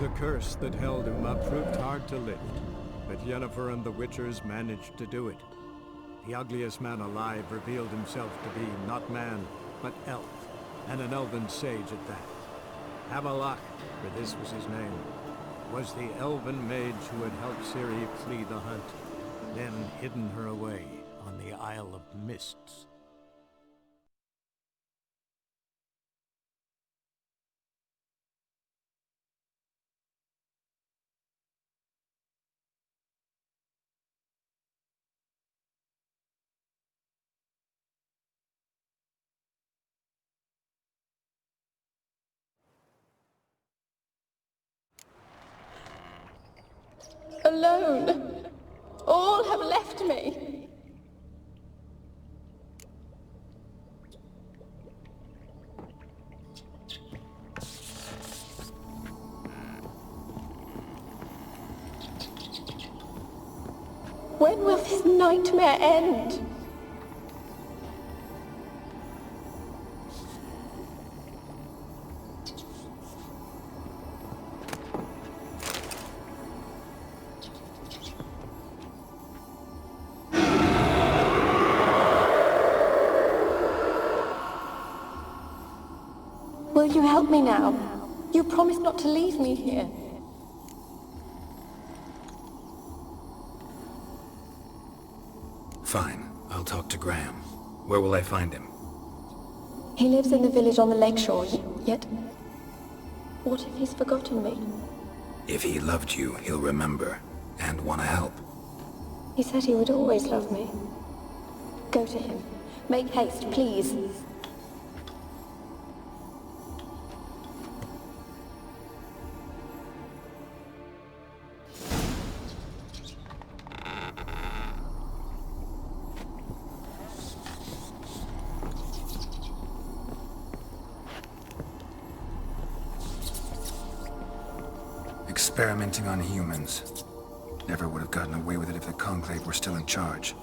The curse that held him up proved hard to lift, but Yennefer and the Witchers managed to do it. The ugliest man alive revealed himself to be not man, but elf, and an elven sage at that. Havelach, for this was his name, was the elven mage who had helped Ciri flee the hunt, then hidden her away on the Isle of Mists. Alone. All have left me. When will this nightmare end? Will you help me now? You promised not to leave me here. Fine. I'll talk to Graham. Where will I find him? He lives in the village on the lakeshore, yet... What if he's forgotten me? If he loved you, he'll remember, and want to help. He said he would always love me. Go to him. Make haste, please. Experimenting on humans. Never would have gotten away with it if the Conclave were still in charge.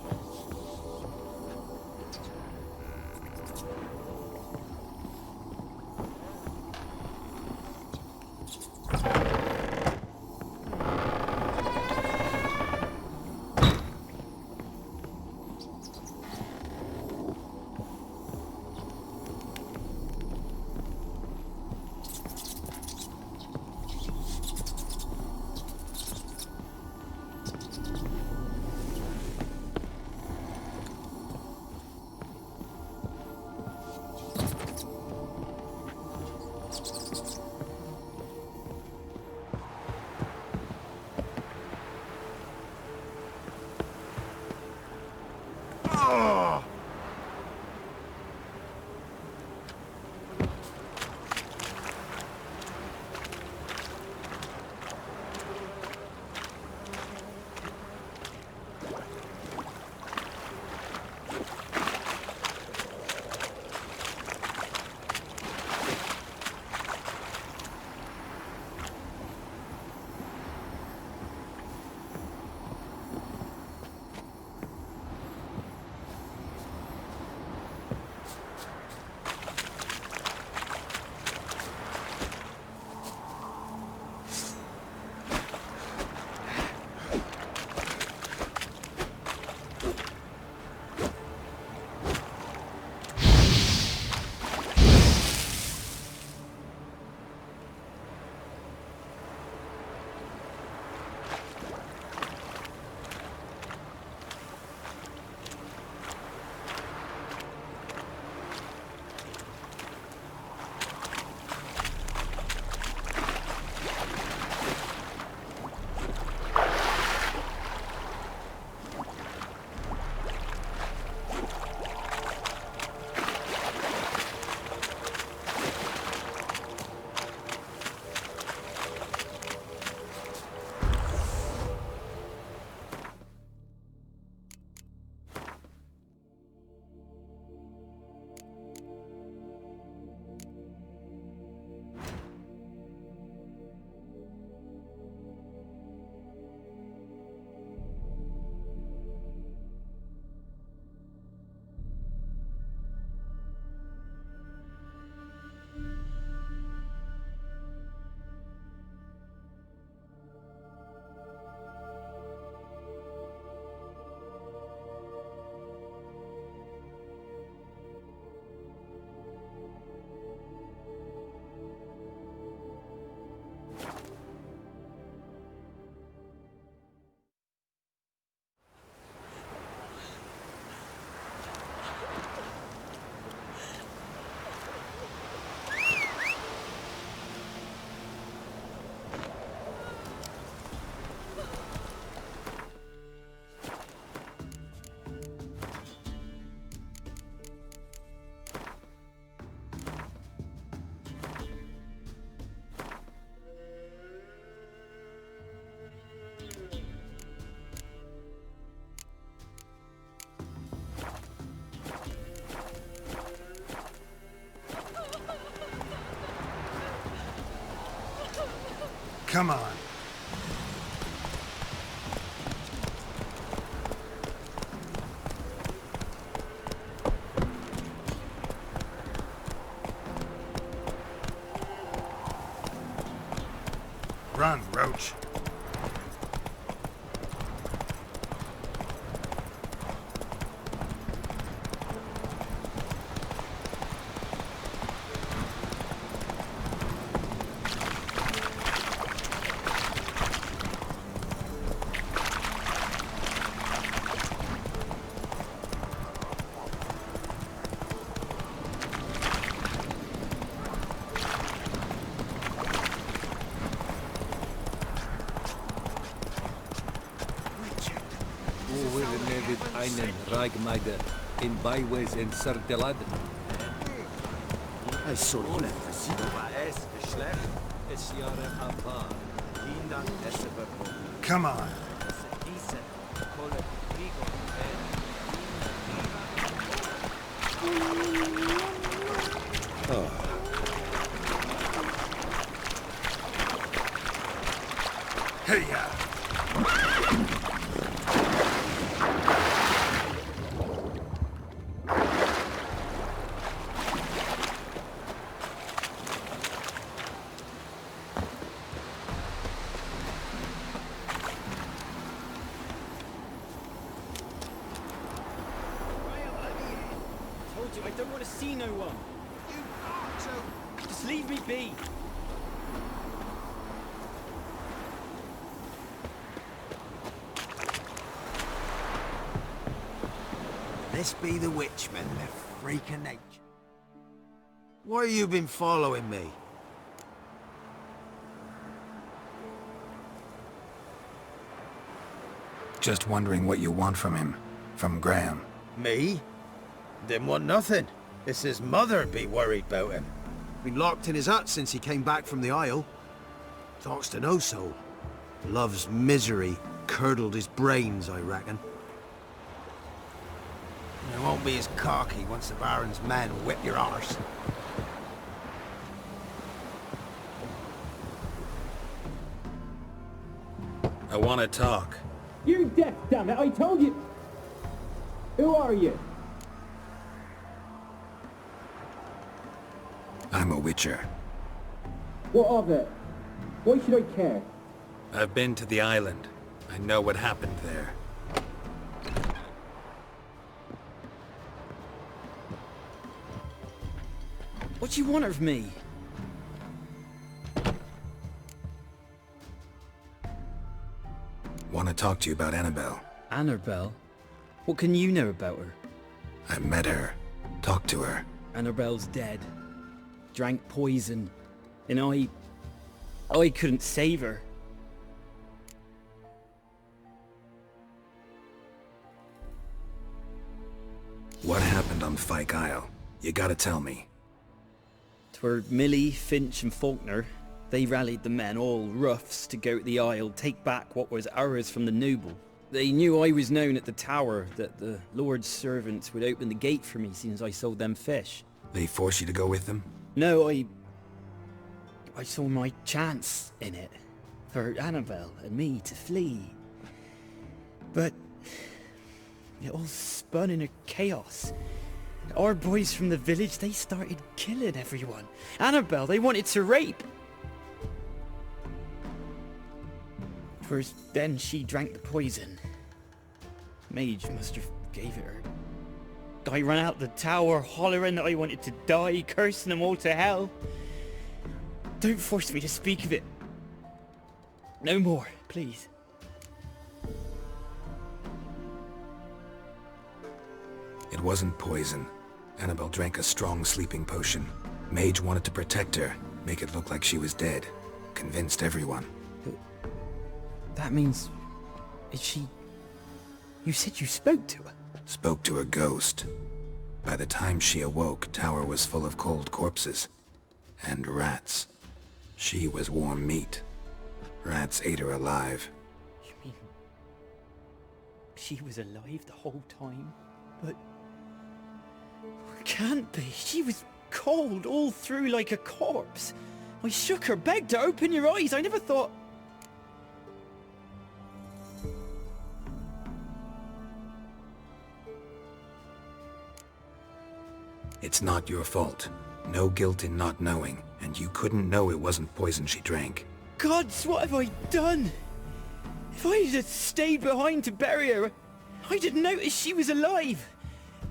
Come on. Run, Roach. Einen Reigmeider in Beiwes in Sardelad. Come on. Hey, I don't want to see no one. Just leave me be. This be the witchmen, the freak of nature. Why you been following me? just wondering what you want from him. From Graham. Me? Didn't want nothing. It's his mother be worried about him. Been locked in his hut since he came back from the Isle. Talks to no soul. Love's misery curdled his brains, I reckon. It won't be as cocky once the Baron's men whip your arse. I want to talk. You deaf, damn it! I told you. Who are you? I'm a witcher. What of it? Why should I care? I've been to the island. I know what happened there. What do you want of me? Want to talk to you about Annabelle. Annabelle? What can you know about her? I met her. Talked to her. Annabelle's dead. Drank poison. And I couldn't save her. What happened on Fyke Isle? You gotta tell me. 'Twere Millie, Finch and Faulkner. They rallied the men, all roughs, to go to the Isle, take back what was ours from the noble. They knew I was known at the tower, that the Lord's servants would open the gate for me since I sold them fish. They force you to go with them? No, I saw my chance in it, for Annabelle and me to flee. But it all spun in a chaos. And our boys from the village, they started killing everyone. Annabelle, they wanted to rape. First, then she drank the poison. Mage must have gave it her. I ran out the tower hollering that I wanted to die, cursing them all to hell. Don't force me to speak of it. No more, please. It wasn't poison. Annabelle drank a strong sleeping potion. Mage wanted to protect her, make it look like she was dead. Convinced everyone. That means... is she... You said you spoke to her? Spoke to her ghost. By the time she awoke, tower was full of cold corpses. And rats. She was warm meat. Rats ate her alive. You mean... she was alive the whole time? But... it can't be. She was cold all through like a corpse. I shook her, begged her, open your eyes. I never thought... It's not your fault. No guilt in not knowing, and you couldn't know it wasn't poison she drank. Gods, what have I done? If I had stayed behind to bury her, I didn't notice she was alive.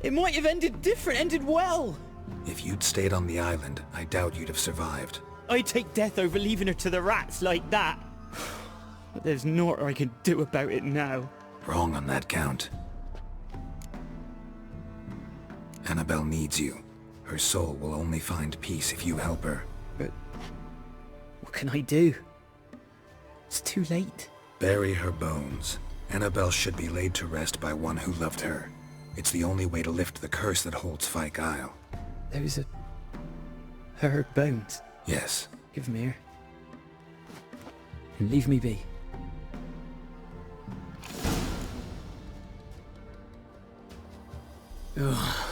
It might have ended different, ended well. If you'd stayed on the island, I doubt you'd have survived. I'd take death over leaving her to the rats like that. But there's naught I can do about it now. Wrong on that count. Annabelle needs you. Her soul will only find peace if you help her. But what can I do? It's too late. Bury her bones. Annabelle should be laid to rest by one who loved her. It's the only way to lift the curse that holds Fyke Isle. Those are her bones. Yes. Give 'em here. And leave me be. Ugh.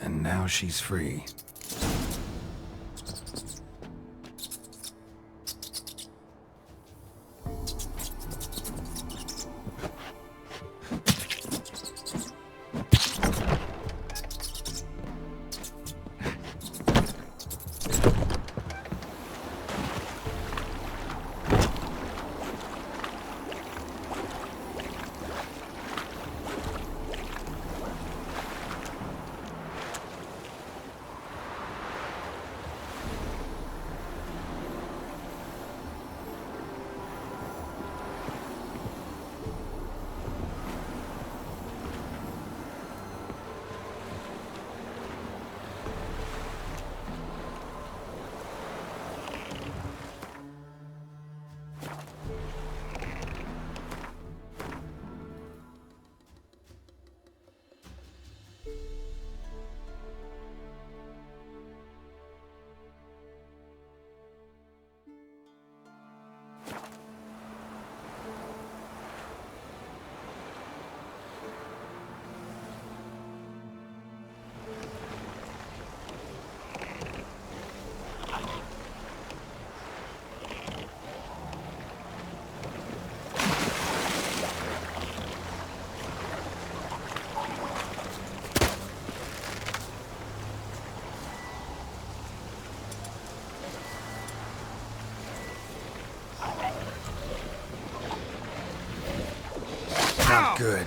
And now she's free. Not good.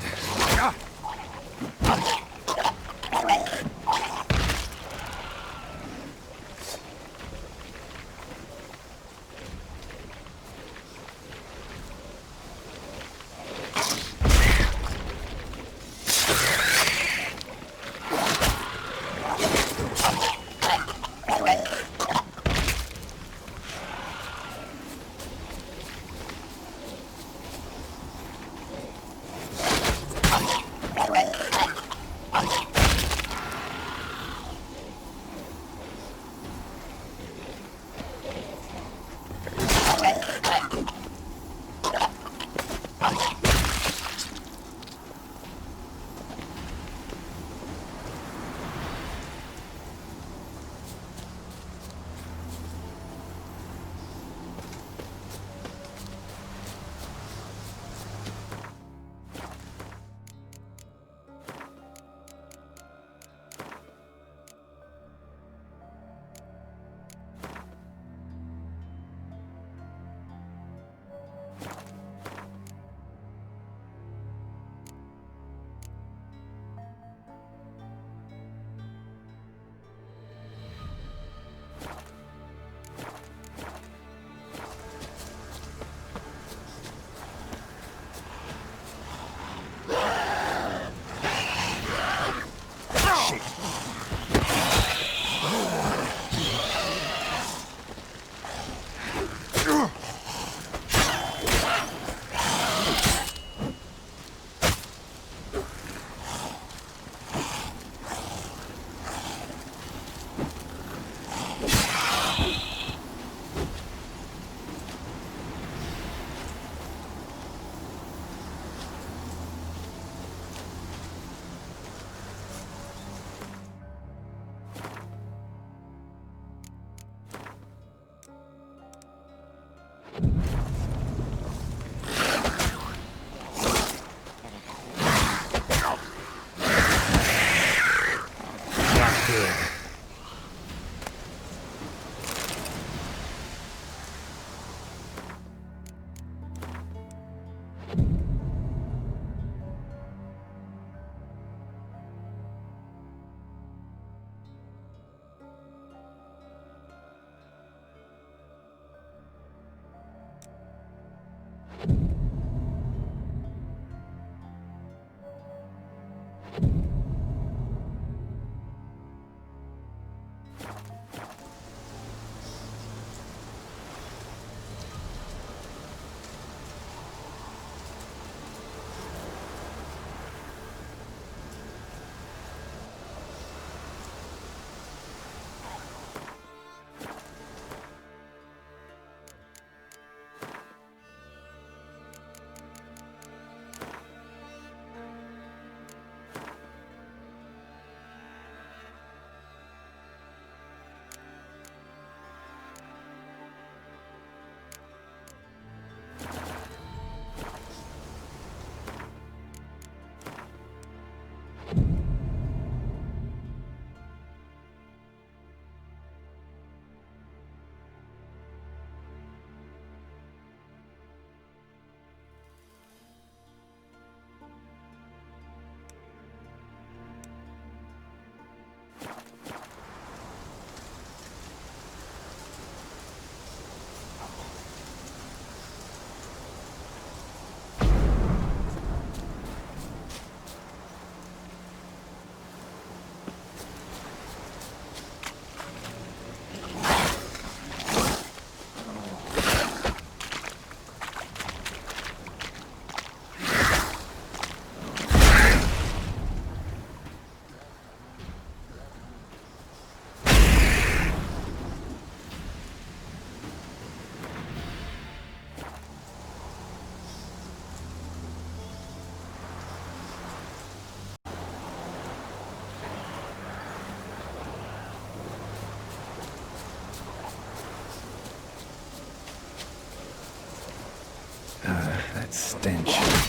That stench.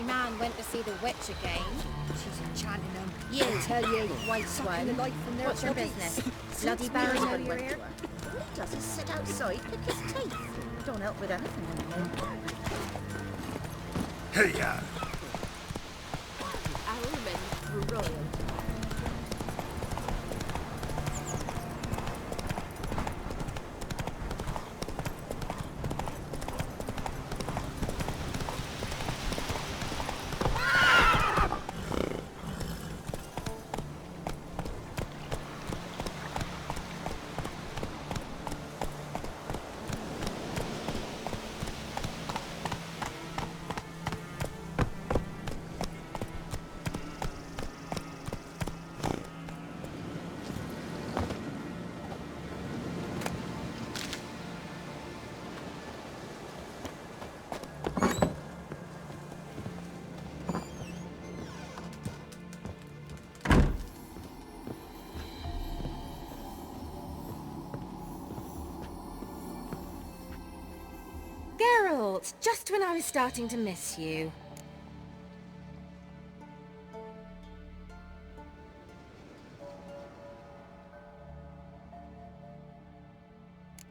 my man went to see the witch again. She's enchanting them. You, I tell you, white sucking the one. life from their What's your bodies. business? Since Bloody my Baron husband over went here? to her. He doesn't sit outside, pick his teeth. Don't help with anything anymore. Hey, ya! Our men were royal. Geralt, just when I was starting to miss you.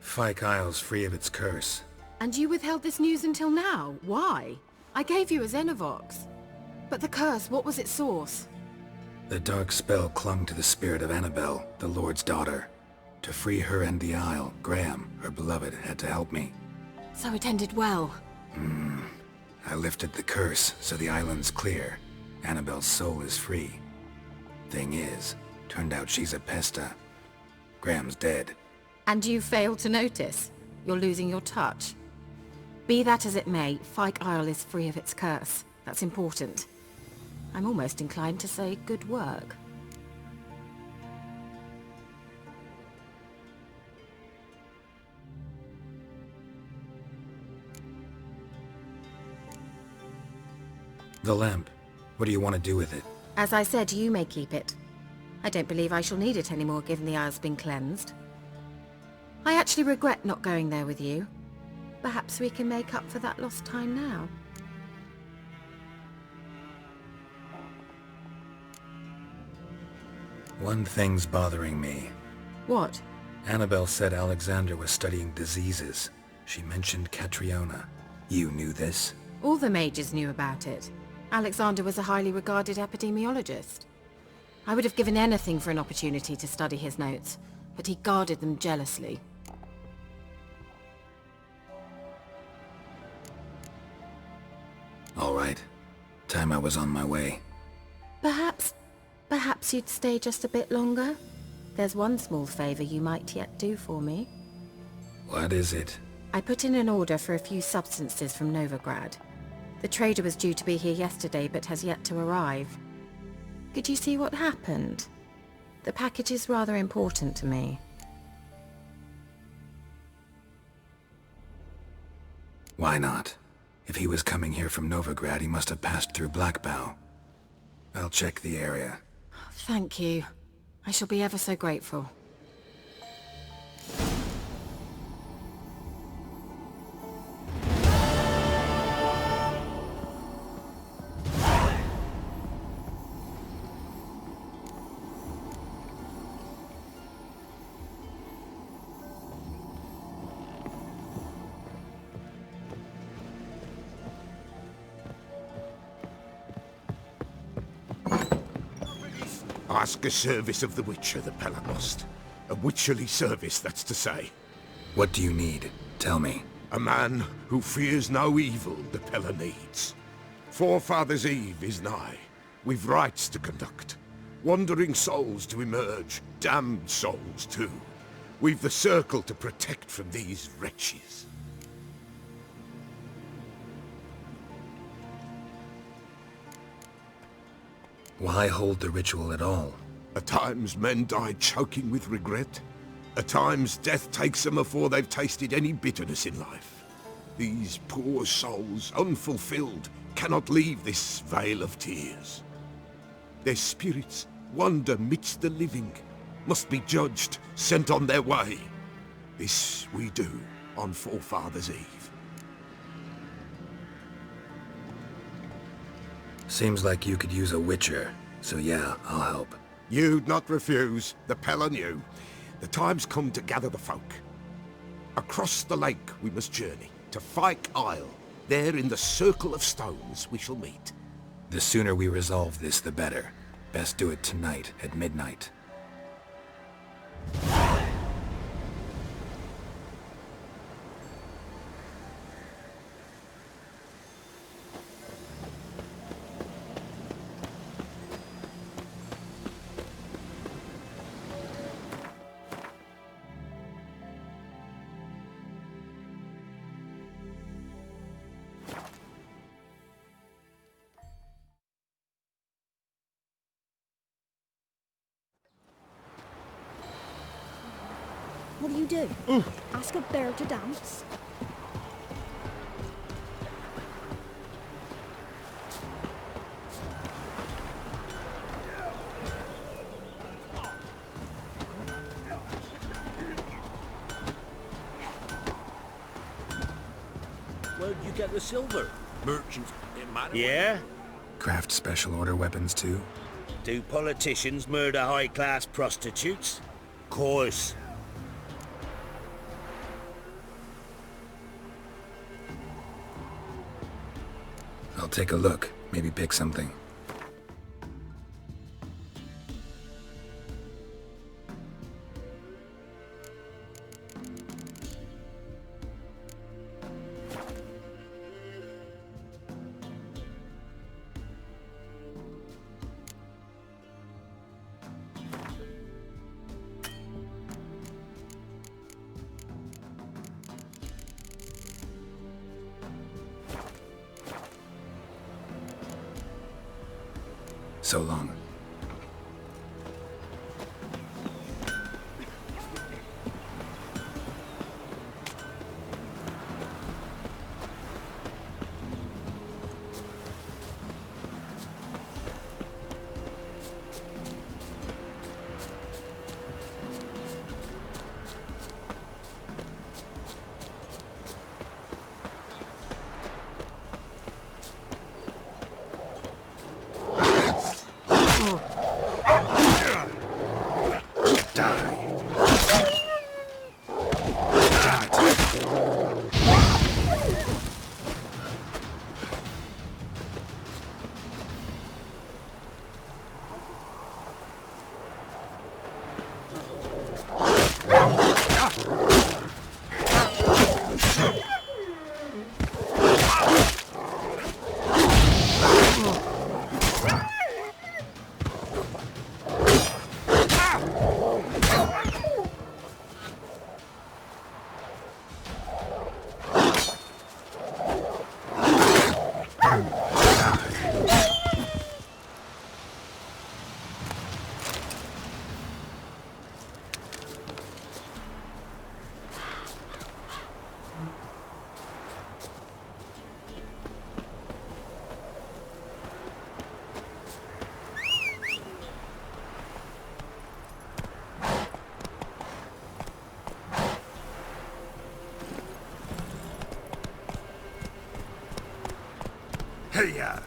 Fyke Isle's free of its curse. And you withheld this news until now? Why? I gave you a Xenovox. But the curse, what was its source? The dark spell clung to the spirit of Annabelle, the Lord's daughter. To free her and the Isle, Graham, her beloved, had to help me. So it ended well. I lifted the curse, so the island's clear. Annabelle's soul is free. Thing is, turned out she's a pesta. Graham's dead. And you failed to notice? You're losing your touch. Be that as it may, Fyke Isle is free of its curse. That's important. I'm almost inclined to say good work. The lamp. What do you want to do with it? As I said, you may keep it. I don't believe I shall need it anymore given the Isle's been cleansed. I actually regret not going there with you. Perhaps we can make up for that lost time now. One thing's bothering me. What? Annabelle said Alexander was studying diseases. She mentioned Catriona. You knew this? All the mages knew about it. Alexander was a highly regarded epidemiologist. I would have given anything for an opportunity to study his notes, but he guarded them jealously. All right. Time I was on my way. Perhaps you'd stay just a bit longer? There's one small favor you might yet do for me. What is it? I put in an order for a few substances from Novigrad. The trader was due to be here yesterday, but has yet to arrive. Could you see what happened? The package is rather important to me. Why not? If he was coming here from Novigrad, he must have passed through Blackbow. I'll check the area. Thank you. I shall be ever so grateful. Ask a service of the Witcher, the Pella must. A witcherly service, that's to say. What do you need? Tell me. A man who fears no evil the Pella needs. Forefathers' Eve is nigh. We've rites to conduct. Wandering souls to emerge. Damned souls, too. We've the circle to protect from these wretches. Why hold the ritual at all? At times men die choking with regret. At times death takes them before they've tasted any bitterness in life. These poor souls, unfulfilled, cannot leave this vale of tears. Their spirits wander midst the living, must be judged, sent on their way. This we do on Forefathers' Eve. Seems like you could use a witcher, so yeah, I'll help. You'd not refuse. The Pell on you. The time's come to gather the folk. Across the lake we must journey, to Fyke Isle. There in the circle of stones we shall meet. The sooner we resolve this, the better. Best do it tonight at midnight. What do you do? Ask a bear to dance? Where'd you get the silver? Merchants in Manor? Yeah? Craft special order weapons too? Do politicians murder high-class prostitutes? Course. I'll take a look, maybe pick something. So long. Hey-ya!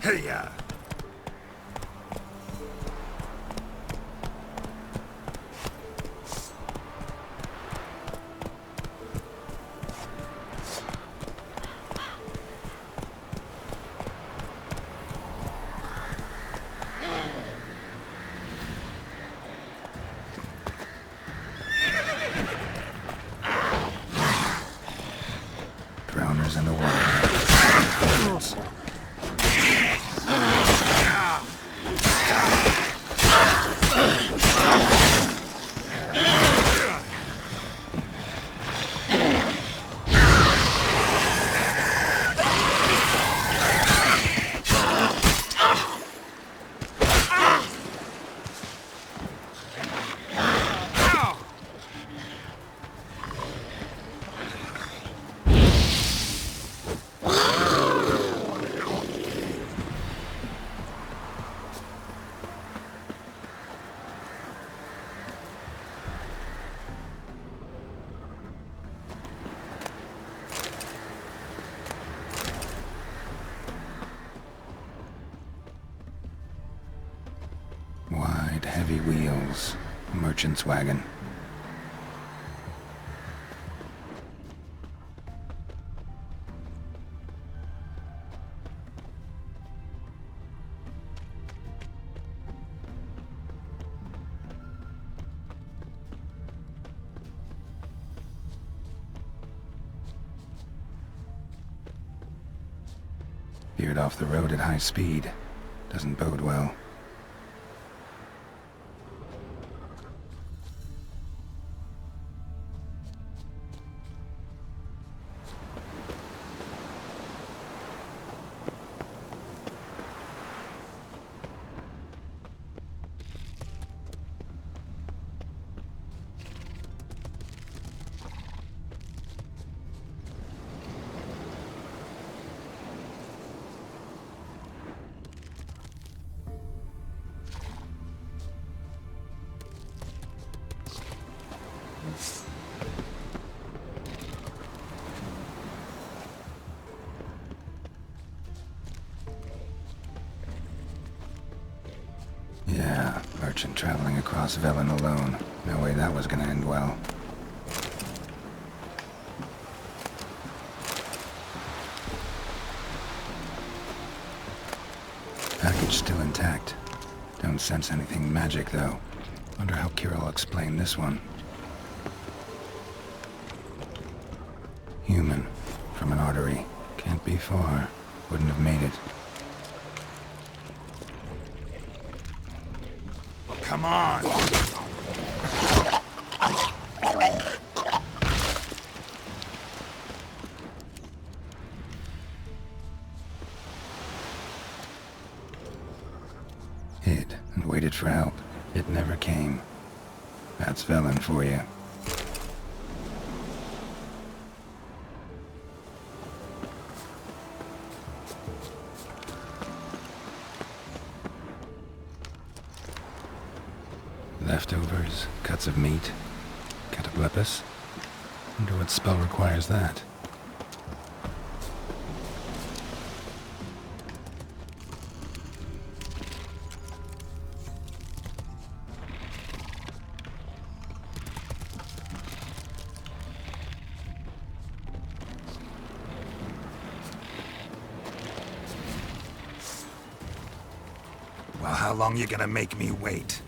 Hiya! Drowners in the water. Wide, heavy wheels. Merchant's wagon. Veered off the road at high speed. Doesn't bode well. Yeah, merchant traveling across Velen alone. No way that was gonna end well. Package still intact. Don't sense anything magic, though. Wonder how Kira will explain this one. Human. From an artery. Can't be far. Wouldn't have made it. Come on! Hid and waited for help. It never came. That's Velen for you. Leftovers, cuts of meat, cataplepis. Wonder what spell requires that. Well, how long you gonna make me wait?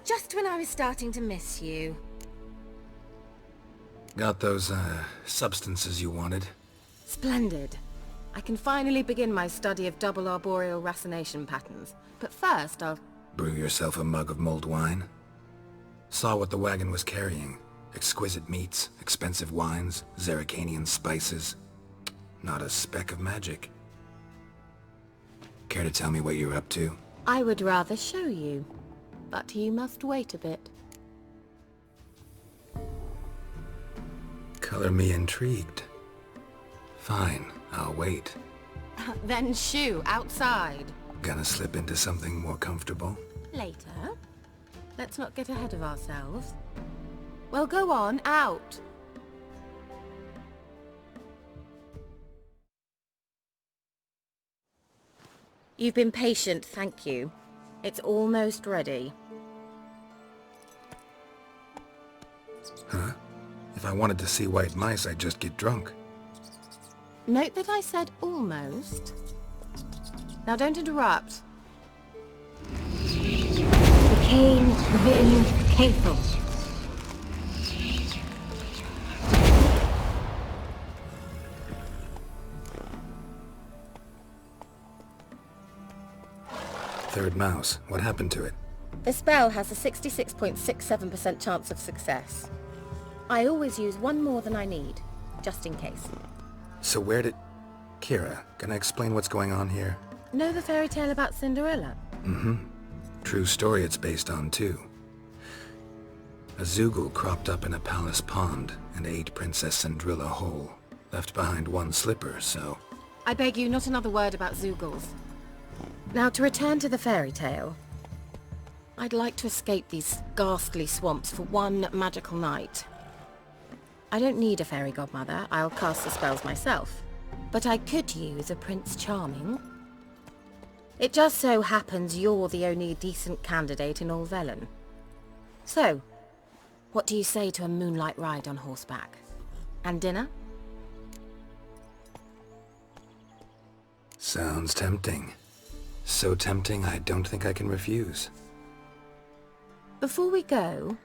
Just when I was starting to miss you. Got those, substances you wanted? Splendid. I can finally begin my study of double arboreal racination patterns. But first, I'll... Brew yourself a mug of mulled wine? Saw what the wagon was carrying. Exquisite meats, expensive wines, Zerrikanian spices. Not a speck of magic. Care to tell me what you're up to? I would rather show you. But you must wait a bit. Color me intrigued. Fine, I'll wait. Then shoo, outside. Gonna slip into something more comfortable? Later. Let's not get ahead of ourselves. Well, go on, out. You've been patient, thank you. It's almost ready. Huh? If I wanted to see white mice, I'd just get drunk. Note that I said almost. Now don't interrupt. The cane vin cathel. Third mouse. What happened to it? The spell has a 66.67% chance of success. I always use one more than I need, just in case. So where did... Kira, can I explain what's going on here? Know the fairy tale about Cinderella? Mm-hmm. True story it's based on, too. A Zoogle cropped up in a palace pond and ate Princess Cinderella whole. Left behind one slipper, so... I beg you, not another word about Zoogles. Now, to return to the fairy tale. I'd like to escape these ghastly swamps for one magical night. I don't need a fairy godmother, I'll cast the spells myself. But I could use a Prince Charming. It just so happens you're the only decent candidate in all Velen. So, what do you say to a moonlight ride on horseback? And dinner? Sounds tempting. So tempting I don't think I can refuse. Before we go,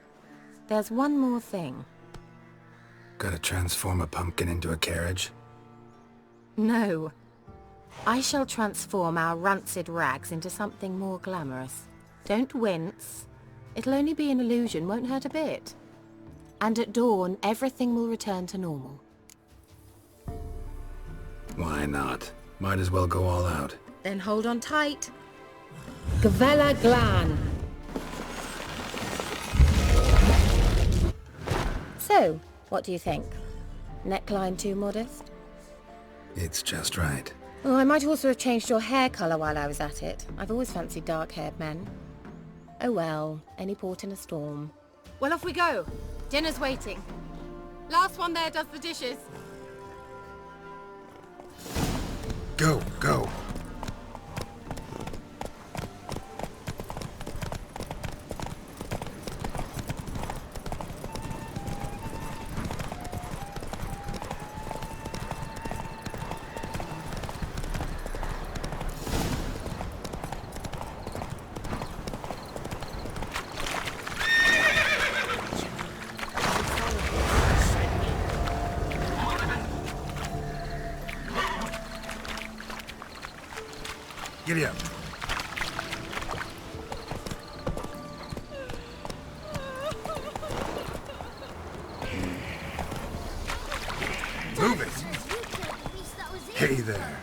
there's one more thing. Gotta transform a pumpkin into a carriage? No. I shall transform our rancid rags into something more glamorous. Don't wince. It'll only be an illusion, won't hurt a bit. And at dawn, everything will return to normal. Why not? Might as well go all out. Then hold on tight. Gavella Glan. So, what do you think? Neckline too modest? It's just right. Oh, I might also have changed your hair colour while I was at it. I've always fancied dark-haired men. Oh well, any port in a storm. Well, off we go. Dinner's waiting. Last one there does the dishes. Go, go. Giddy up. Move it. Hey there.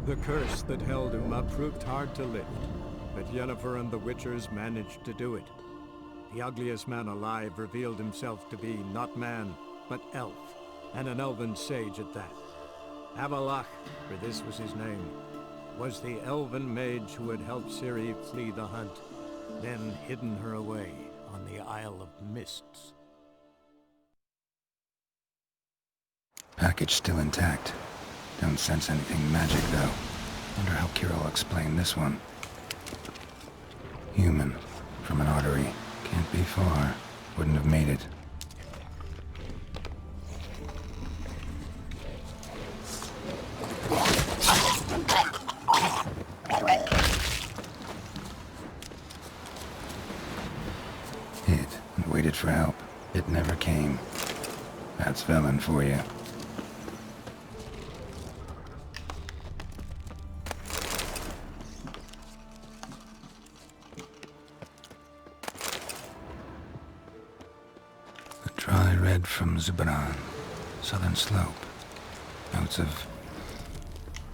The curse that held Uma proved hard to lift, but Yennefer and the Witchers managed to do it. The ugliest man alive revealed himself to be not man, but elf, and an elven sage at that. Avalach, for this was his name, was the elven mage who had helped Ciri flee the hunt, then hidden her away on the Isle of Mists. Package still intact. Don't sense anything magic, though. Wonder how Kira will explain this one. Human. From an artery. Can't be far. Wouldn't have made it. Hid and waited for help. It never came. That's Velen for you. Dry red from Zubran, southern slope. Notes of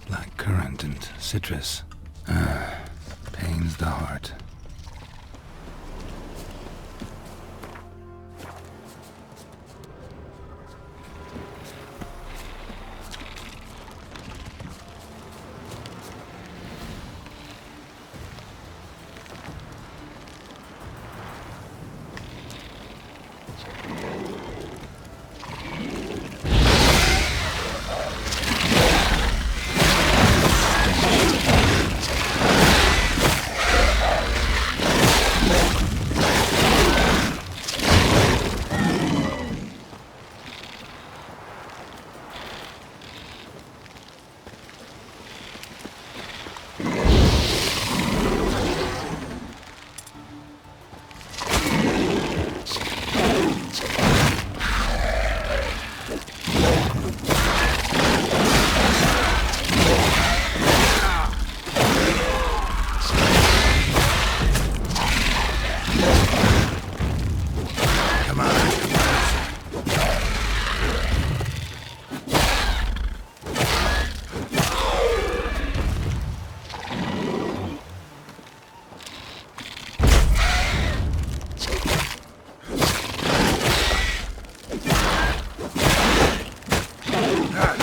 black currant and citrus. Pains the heart.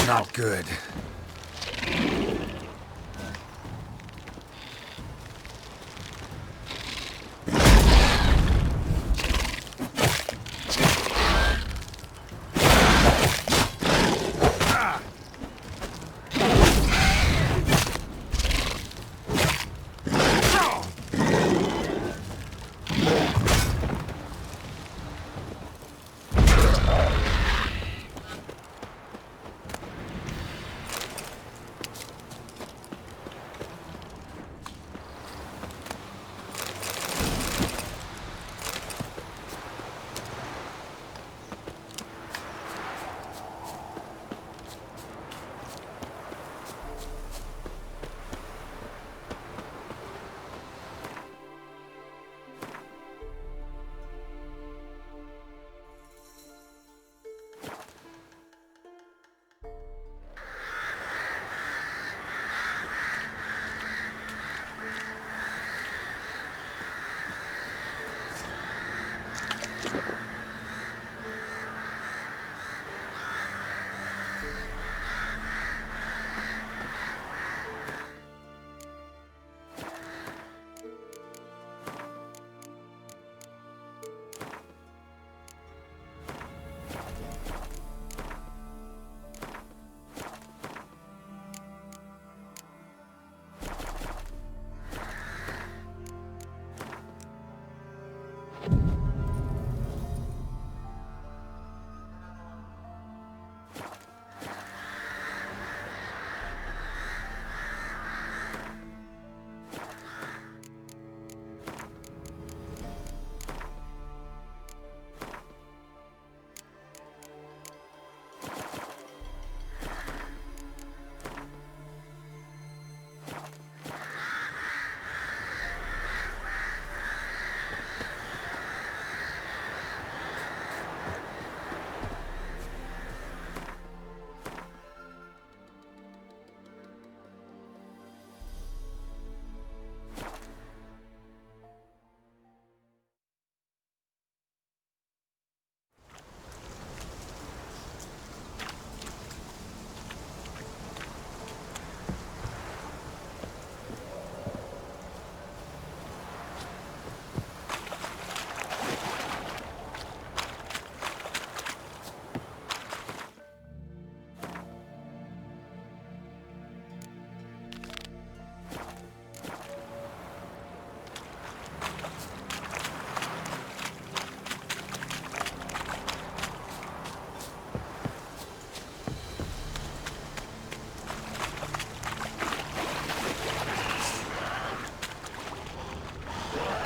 Not good.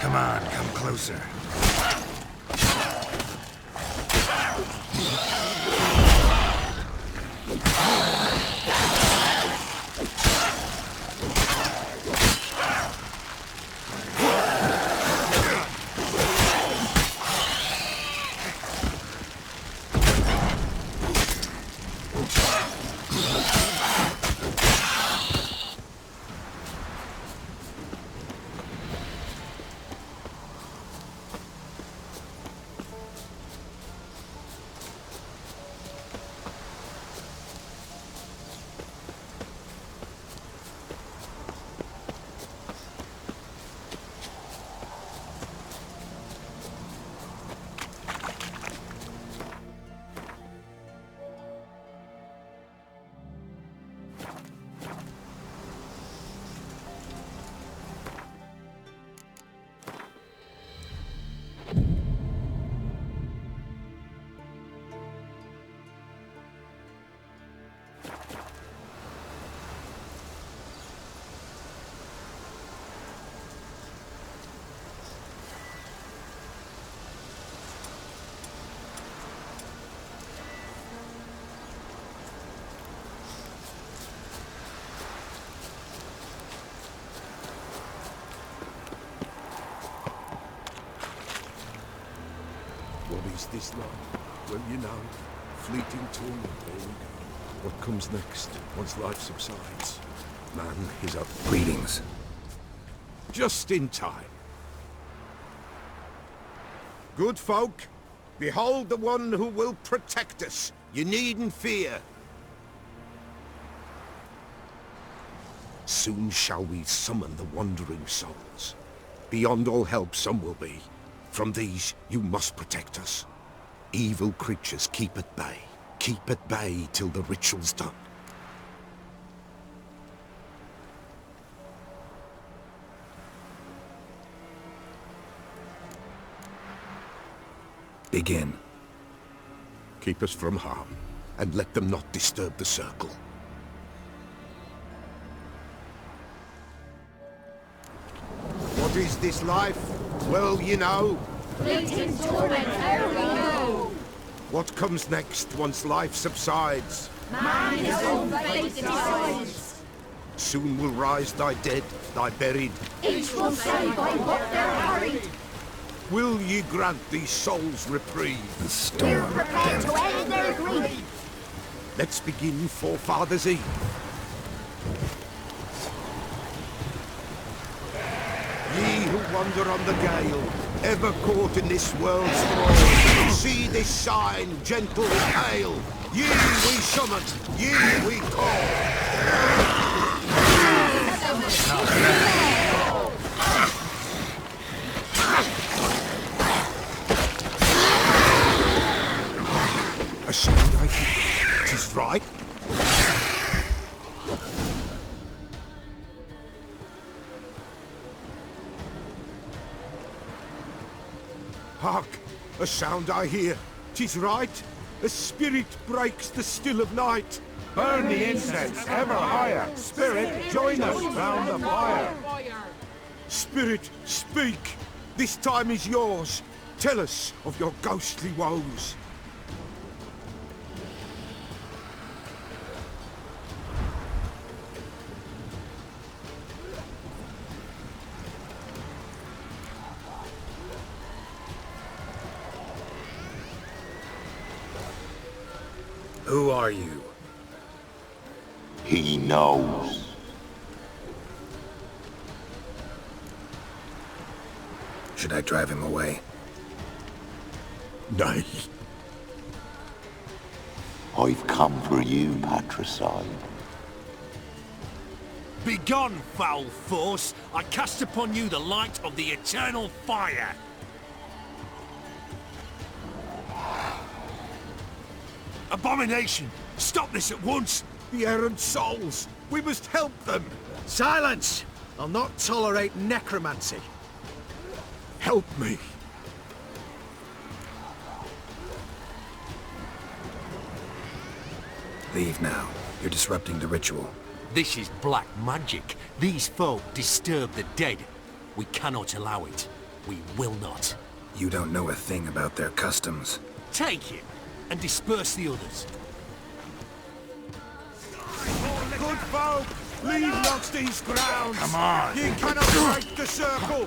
Come on, come closer. What is this life? Well, you know, fleeting torment, there we go. What comes next, once life subsides? Man is up. Greetings. Just in time. Good folk, behold the one who will protect us. You needn't fear. Soon shall we summon the wandering souls. Beyond all help some will be. From these you must protect us. Evil creatures keep at bay. Keep at bay till the ritual's done. Begin. Keep us from harm, and let them not disturb the circle. What is this life? Well, you know. Fleeting torment, ere we know. What comes next once life subsides? Man his own fate decides. Soon will rise thy dead, thy buried. Each will say by what they're hurried. Will ye grant these souls reprieve? The storm. Prepare to end their grief. Let's begin Forefathers' Eve. Ye who wander on the gale, ever caught in this world's thrall, see this sign, gentle and pale. Ye we summon, ye we call. A sound I hear, 'tis right. Hark! A sound I hear. 'Tis right. A spirit breaks the still of night. Burn the incense ever higher. Spirit, join us round the fire. Spirit, speak. This time is yours. Tell us of your ghostly woes. Who are you? He knows. Should I drive him away? Nay. I've come for you, patricide. Begone, foul force! I cast upon you the light of the eternal fire! Abomination! Stop this at once! The errant souls! We must help them! Silence! I'll not tolerate necromancy. Help me! Leave now. You're disrupting the ritual. This is black magic. These folk disturb the dead. We cannot allow it. We will not. You don't know a thing about their customs. Take him and disperse the others. Good folk, leave Lockstein's grounds. Come on. Ye cannot break the circle.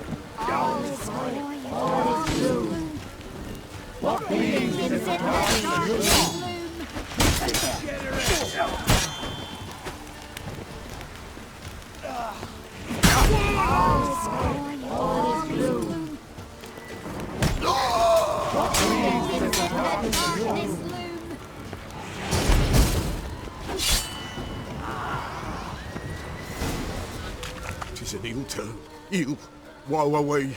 What begins in the darkness? Tis an ill turn. Ill. Woe away.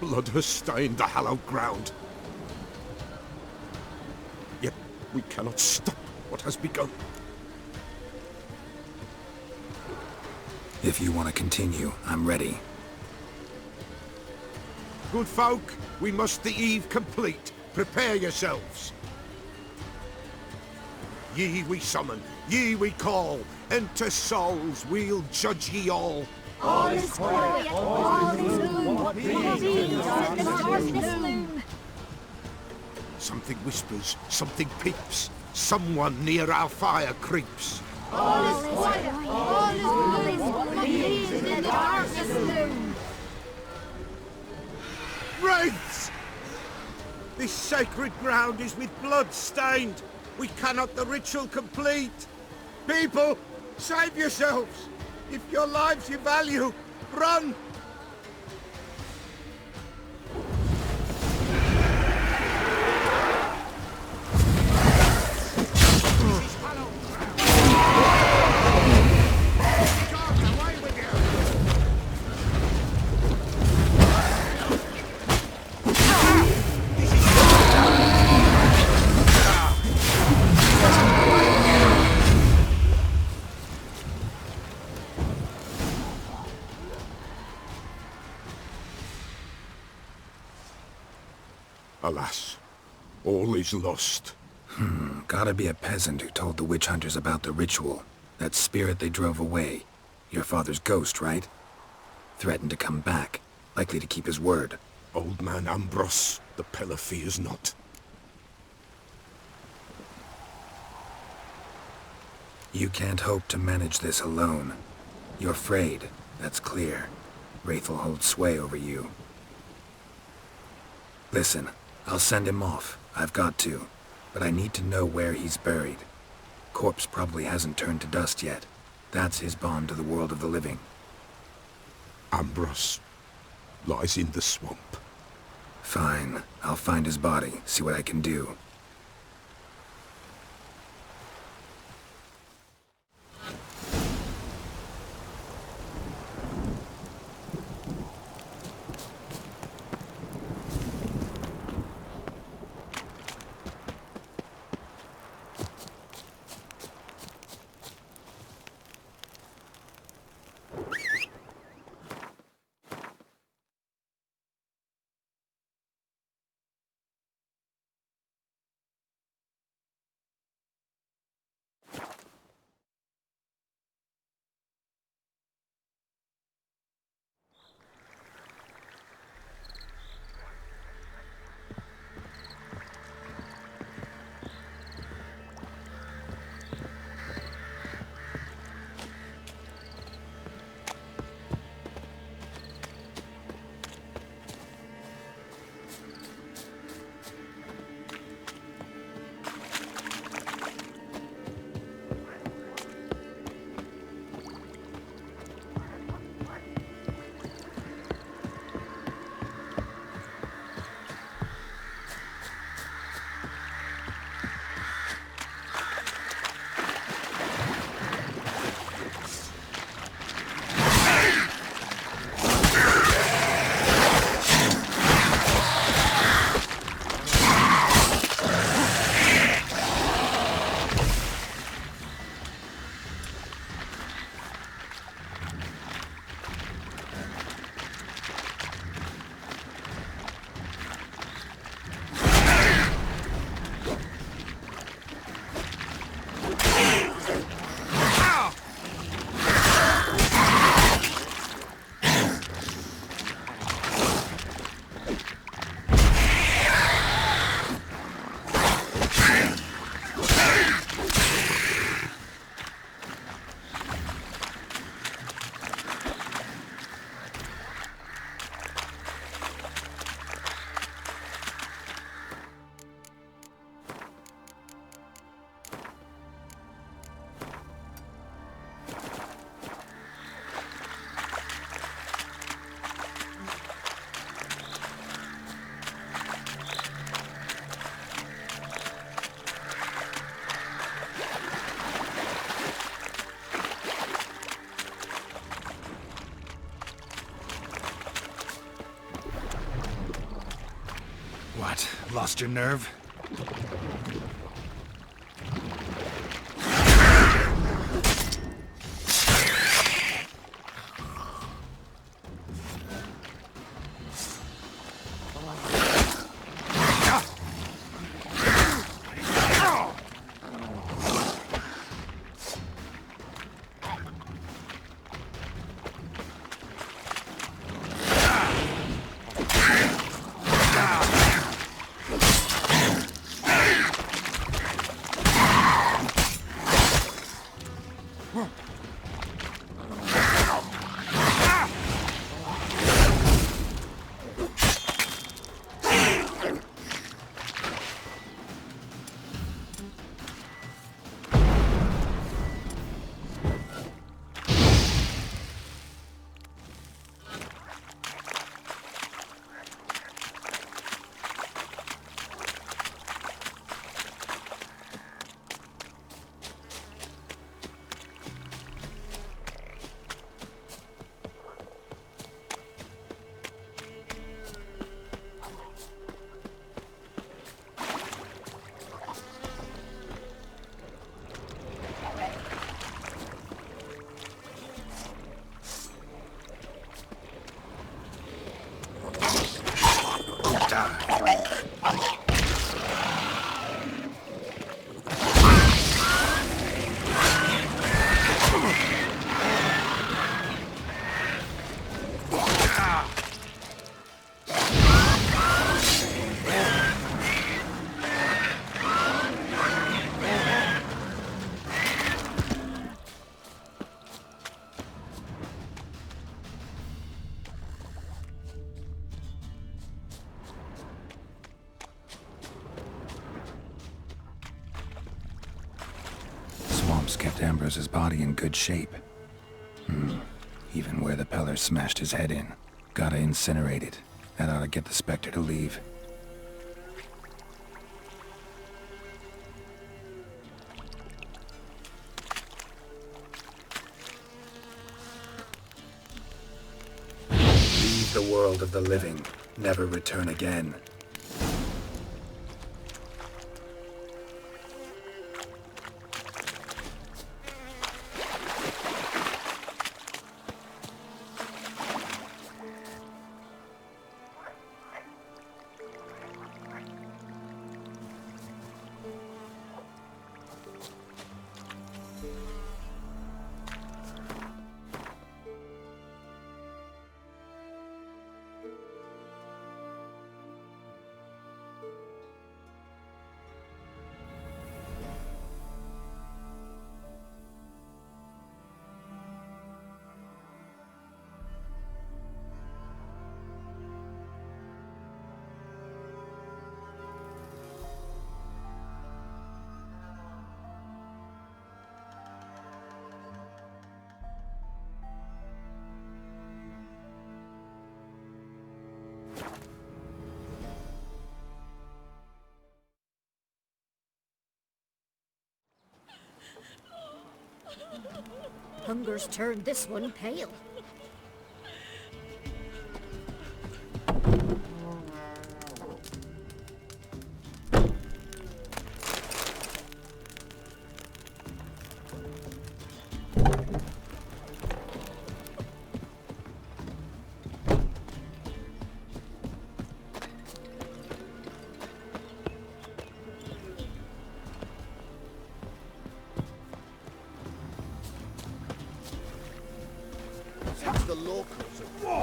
Blood has stained the hallowed ground. Yet we cannot stop what has begun. If you want to continue, I'm ready. Good folk, we must the eve complete. Prepare yourselves. Ye we summon, ye we call. Enter souls, we'll judge ye all. All is quiet, all is gloom. What begins in the darkness? Something whispers, something peeps. Someone near our fire creeps. All is quiet, all is gloom. What begins in the darkness? Wraiths! This sacred ground is with blood stained. We cannot the ritual complete. People, save yourselves. If your lives you value, run! Alas, all is lost. Gotta be a peasant who told the witch hunters about the ritual. That spirit they drove away. Your father's ghost, right? Threatened to come back. Likely to keep his word. Old man Ambros, the Peller fears not. You can't hope to manage this alone. You're afraid, that's clear. Wraith will hold sway over you. Listen, I'll send him off. I've got to. But I need to know where he's buried. Corpse probably hasn't turned to dust yet. That's his bond to the world of the living. Ambros lies in the swamp. Fine. I'll find his body, see what I can do. What? Lost your nerve? Kept Ambrose's body in good shape. Even where the Peller smashed his head in. Gotta incinerate it. That ought to get the Spectre to leave. Leave the world of the living. Never return again. Hunger's turned this one pale.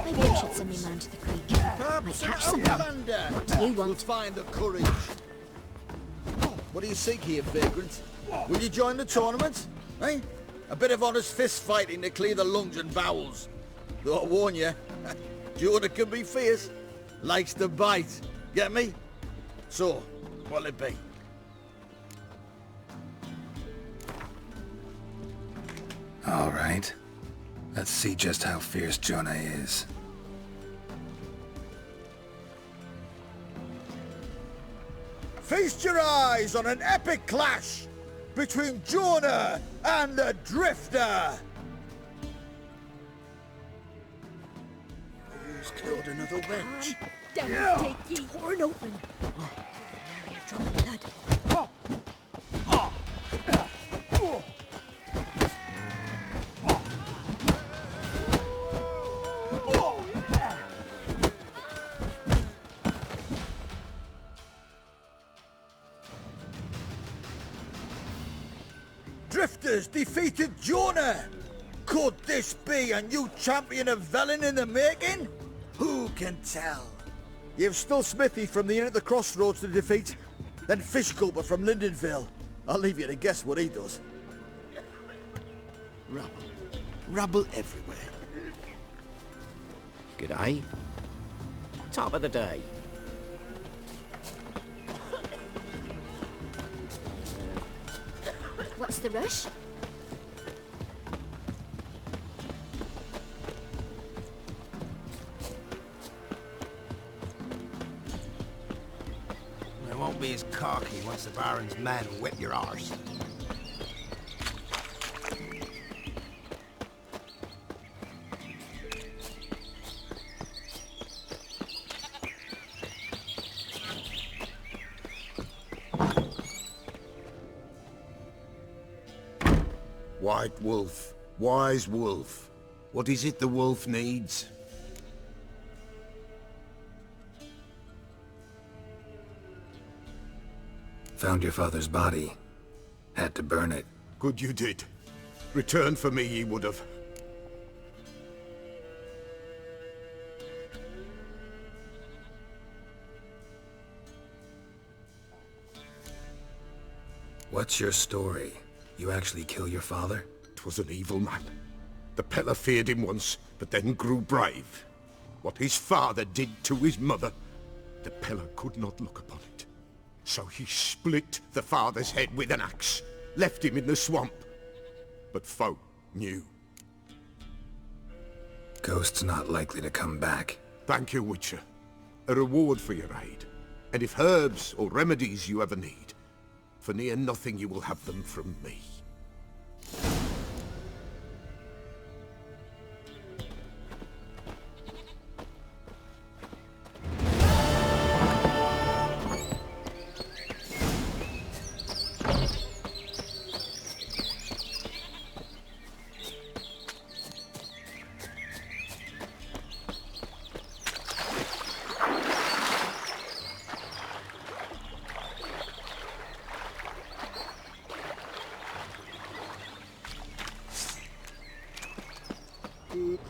Maybe I should send me man to the creek. Might catch someone. What do you want? Find the courage. What do you seek here, vagrant? Will you join the tournament? Eh? A bit of honest fist fighting to clear the lungs and bowels. Though I warn you, Jordan can be fierce. Likes to bite. Get me? So, what'll it be? All right. Let's see just how fierce Jonah is. Feast your eyes on an epic clash between Jonah and the Drifter. Just killed another wench. Devil take ye. Torn open. Drop of blood. Drifters defeated Jonah! Could this be a new champion of Velen in the making? Who can tell? You've still Smithy from the inn at the crossroads to defeat, then Fishgulper from Lindenville. I'll leave you to guess what he does. Rubble. Rubble everywhere. G'day. Top of the day. What's the rush? It won't be as cocky once the Baron's men whip your arse. White wolf, wise wolf. What is it the wolf needs? Found your father's body. Had to burn it. Good you did. Return for me ye would have. What's your story? You actually kill your father? 'Twas an evil man. The Peller feared him once, but then grew brave. What his father did to his mother, the Peller could not look upon it. So he split the father's head with an axe, left him in the swamp. But folk knew. Ghost's not likely to come back. Thank you, Witcher. A reward for your aid. And if herbs or remedies you ever need, for near nothing you will have them from me.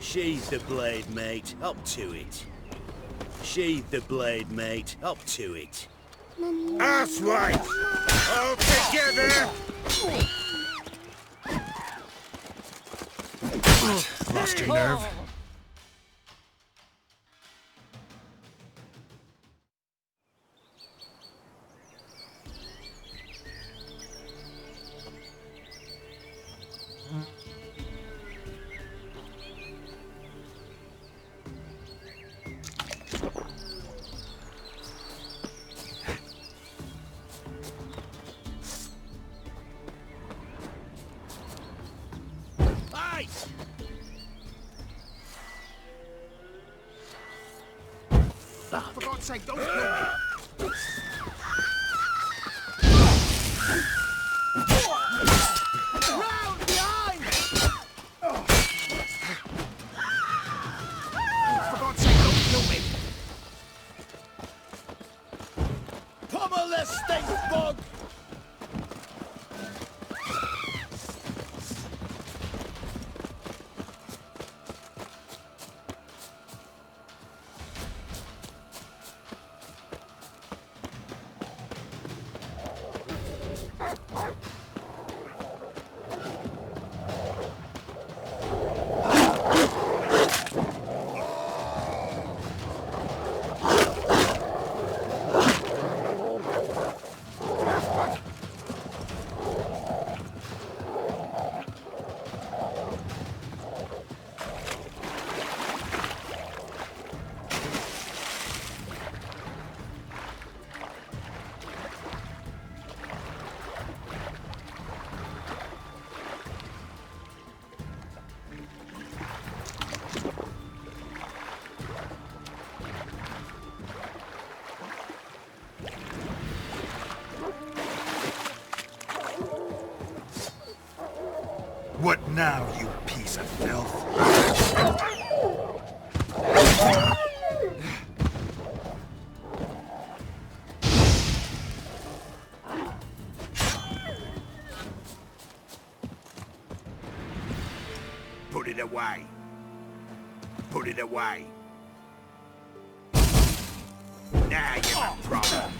Sheathe the blade, mate. Up to it. Sheathe the blade, mate. Up to it. Asswipe! All together! Lost your nerve? For God's sake, don't kill me! Round behind! For God's sake, don't kill me! Pummel the stink bug! now, you piece of filth. Put it away. Put it away. Now you're a problem.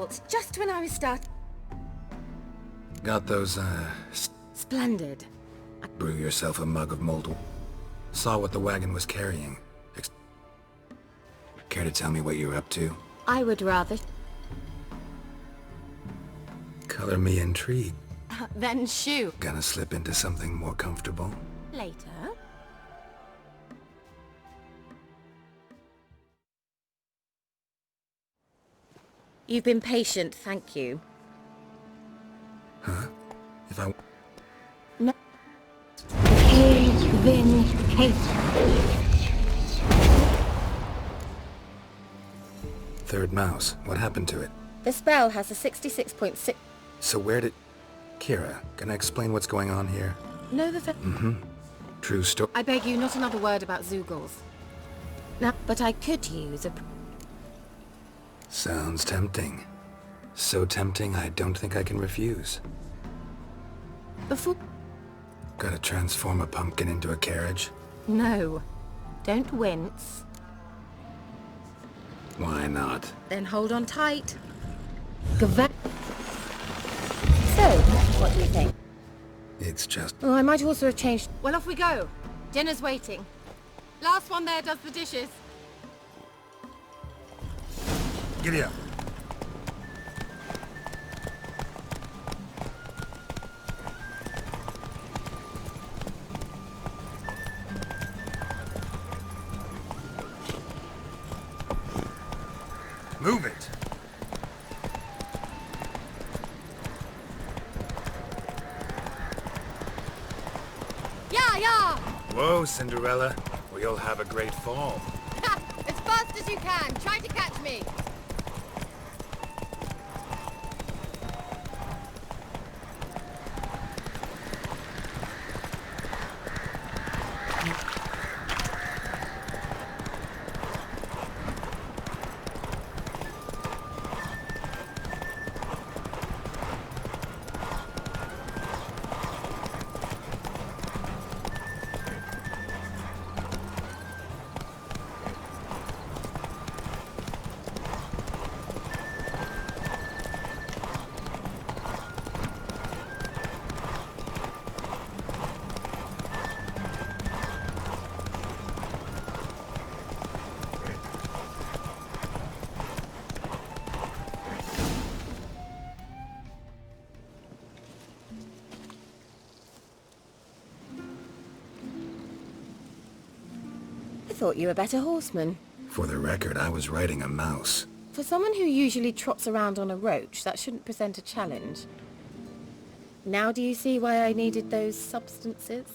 fault. Just when I was Got those, Splendid. brew yourself a mug of mulled. Saw what the wagon was carrying. Care to tell me what you're up to? I would rather... Color me intrigued. Then shoo. Gonna slip into something more comfortable? Later. You've been patient, thank you. Huh? If I... No. Third mouse. What happened to it? The spell has a 66.6... So where did... Kira, can I explain what's going on here? No, the... True story. I beg you, not another word about Zoogles. Now, but I could use a... Sounds tempting. So tempting, I don't think I can refuse. Before... Gotta transform a pumpkin into a carriage? No. Don't wince. Why not? Then hold on tight. So, what do you think? It's just... Oh, I might also have changed... Well, off we go. Dinner's waiting. Last one there does the dishes. Giddy up. Move it. Yeah! Whoa, Cinderella. We'll have a great fall. As fast as you can. Try to catch me. I thought you were a better horseman. For the record, I was riding a mouse. For someone who usually trots around on a roach, that shouldn't present a challenge. Now do you see why I needed those substances?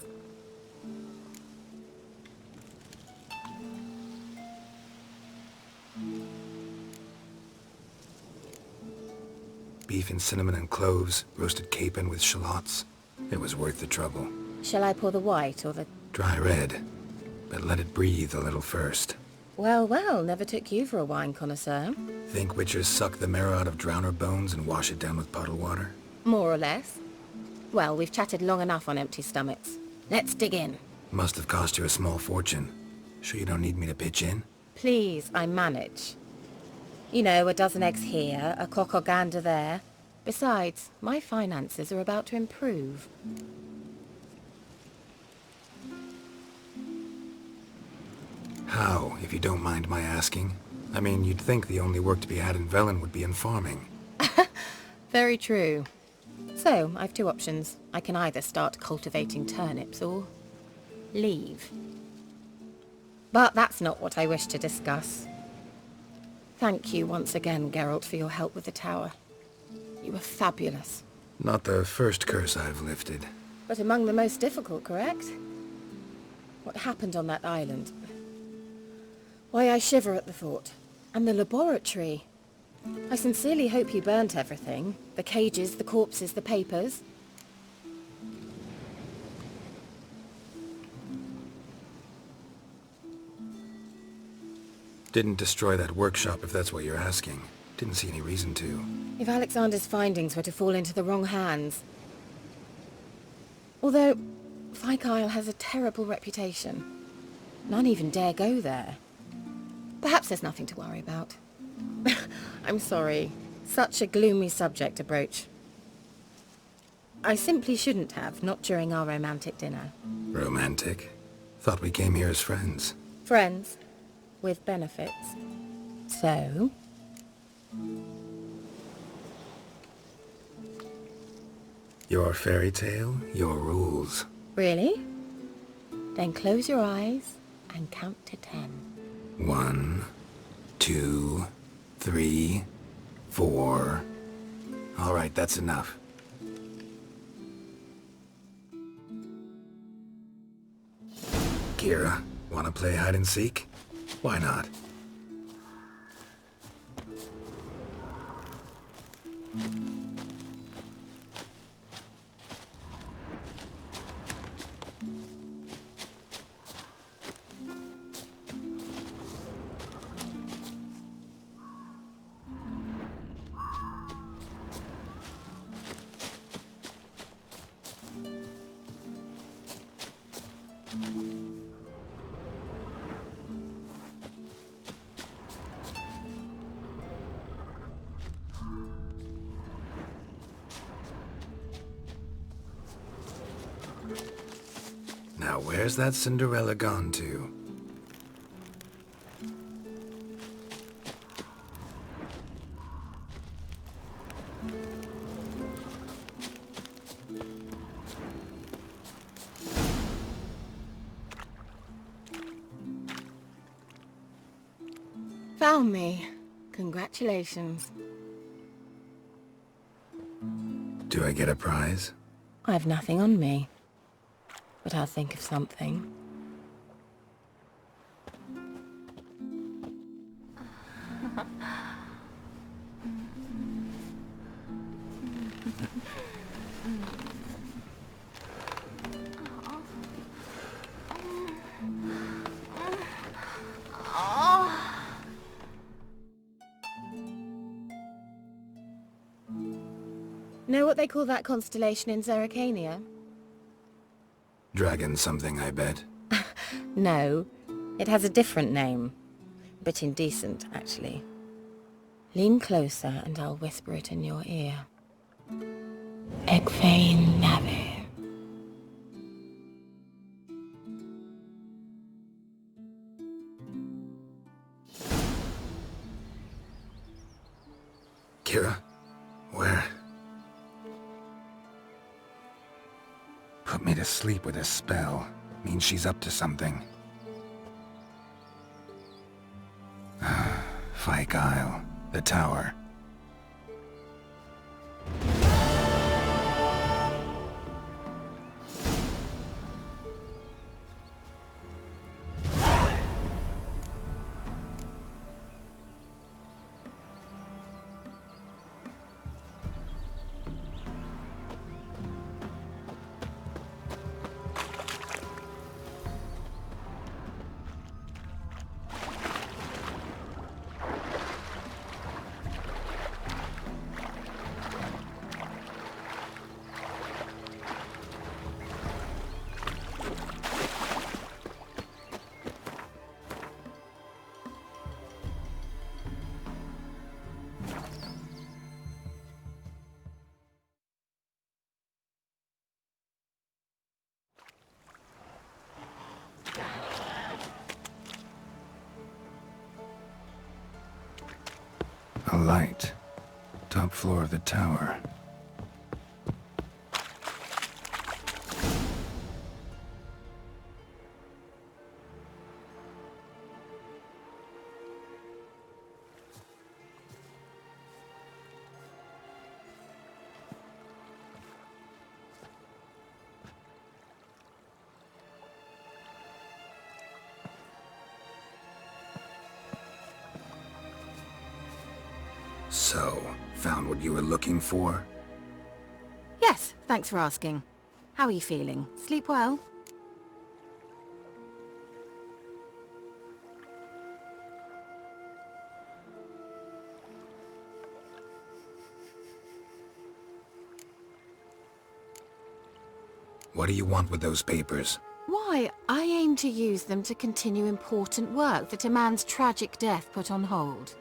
Beef and cinnamon and cloves, roasted capon with shallots. It was worth the trouble. Shall I pour the white or the... Dry red, but let it breathe a little first. Well, well, never took you for a wine connoisseur. Think witchers suck the marrow out of drowner bones and wash it down with puddle water? More or less. Well, we've chatted long enough on empty stomachs. Let's dig in. Must have cost you a small fortune. Sure you don't need me to pitch in? Please, I manage. You know, a dozen eggs here, a cock or gander there. Besides, my finances are about to improve. How, if you don't mind my asking? I mean, you'd think the only work to be had in Velen would be in farming. Very true. So, I've two options. I can either start cultivating turnips or... leave. But that's not what I wish to discuss. Thank you once again, Geralt, for your help with the tower. You were fabulous. Not the first curse I've lifted. But among the most difficult, correct? What happened on that island? Why, I shiver at the thought. And the laboratory. I sincerely hope you burnt everything. The cages, the corpses, the papers. Didn't destroy that workshop, if that's what you're asking. Didn't see any reason to. If Alexander's findings were to fall into the wrong hands. Although, Fyke Isle has a terrible reputation. None even dare go there. Perhaps there's nothing to worry about. I'm sorry. Such a gloomy subject to broach. I simply shouldn't have, not during our romantic dinner. Romantic? Thought we came here as friends. Friends, with benefits. So? Your fairy tale, your rules. Really? Then close your eyes and count to 10. 1, 2, 3, 4. All right, that's enough. Kira, wanna play hide and seek? Why not? Now, where's that Cinderella gone to? Found me. Congratulations. Do I get a prize? I've nothing on me. But I'll think of something. Know what they call that constellation in Zerrikania? Dragon something, I bet. No, it has a different name. A bit indecent, actually. Lean closer and I'll whisper it in your ear. Egfain Nave. Kira? Where? Put me to sleep with a spell. Means she's up to something. Fyke Isle. The tower. A light. Top floor of the tower. So, found what you were looking for? Yes, thanks for asking. How are you feeling? Sleep well? What do you want with those papers? Why, I aim to use them to continue important work that a man's tragic death put on hold.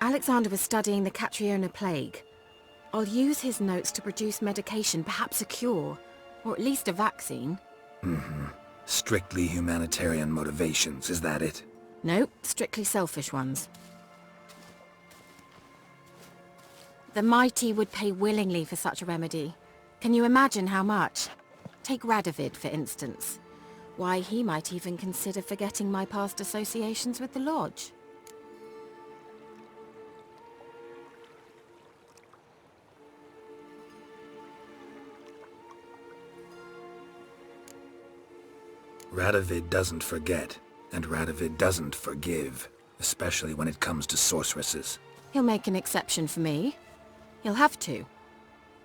Alexander was studying the Catriona plague. I'll use his notes to produce medication, perhaps a cure, or at least a vaccine. Strictly humanitarian motivations, is that it? Nope, strictly selfish ones. The mighty would pay willingly for such a remedy. Can you imagine how much? Take Radovid, for instance. Why, he might even consider forgetting my past associations with the Lodge. Radovid doesn't forget, and Radovid doesn't forgive, especially when it comes to sorceresses. He'll make an exception for me. He'll have to.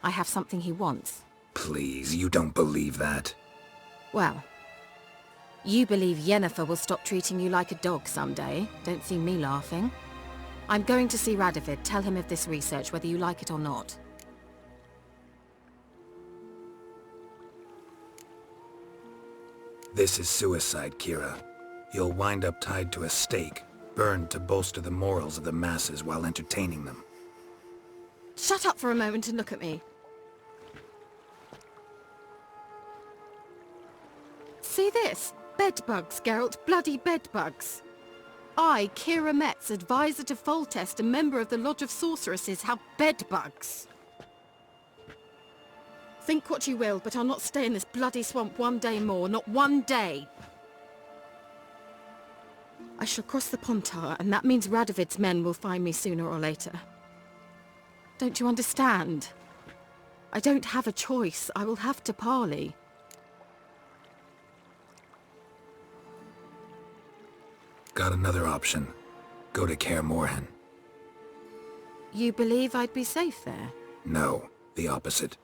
I have something he wants. Please, you don't believe that. Well, you believe Yennefer will stop treating you like a dog someday. Don't see me laughing. I'm going to see Radovid, tell him of this research, whether you like it or not. This is suicide, Kira. You'll wind up tied to a stake, burned to bolster the morals of the masses while entertaining them. Shut up for a moment and look at me. See this? Bedbugs, Geralt. Bloody bedbugs. I, Kira Metz, advisor to Foltest, a member of the Lodge of Sorceresses, have bedbugs. Think what you will, but I'll not stay in this bloody swamp one day more. Not one day. I shall cross the Pontar, and that means Radovid's men will find me sooner or later. Don't you understand? I don't have a choice. I will have to parley. Got another option. Go to Kaer Morhen. You believe I'd be safe there? No, the opposite.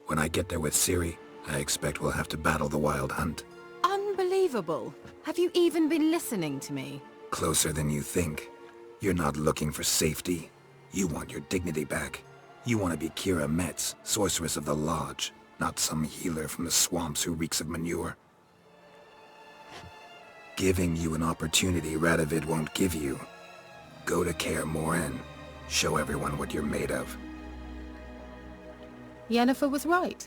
When I get there with Ciri, I expect we'll have to battle the Wild Hunt. Unbelievable. Have you even been listening to me? Closer than you think. You're not looking for safety. You want your dignity back. You want to be Kira Metz, sorceress of the Lodge, not some healer from the swamps who reeks of manure. Giving you an opportunity Radovid won't give you. Go to Kaer Morhen. Show everyone what you're made of. Yennefer was right.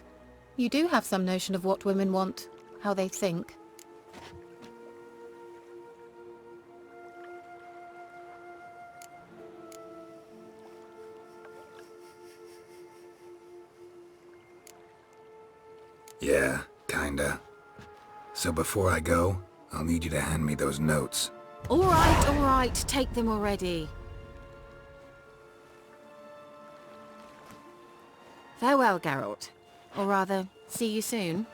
You do have some notion of what women want, how they think. Yeah, kinda. So before I go, I'll need you to hand me those notes. All right, take them already. Farewell, Geralt. Or rather, see you soon.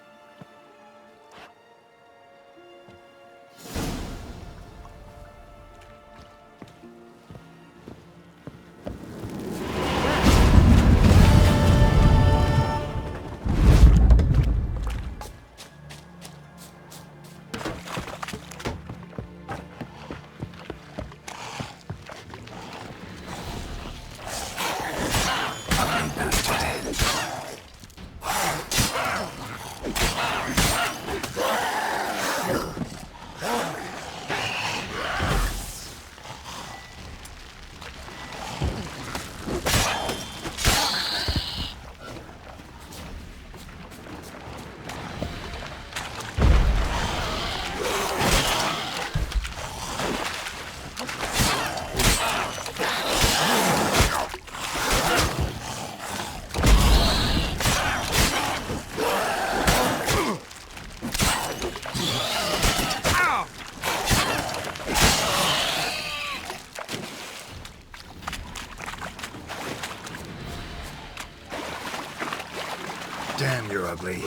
Damn, you're ugly.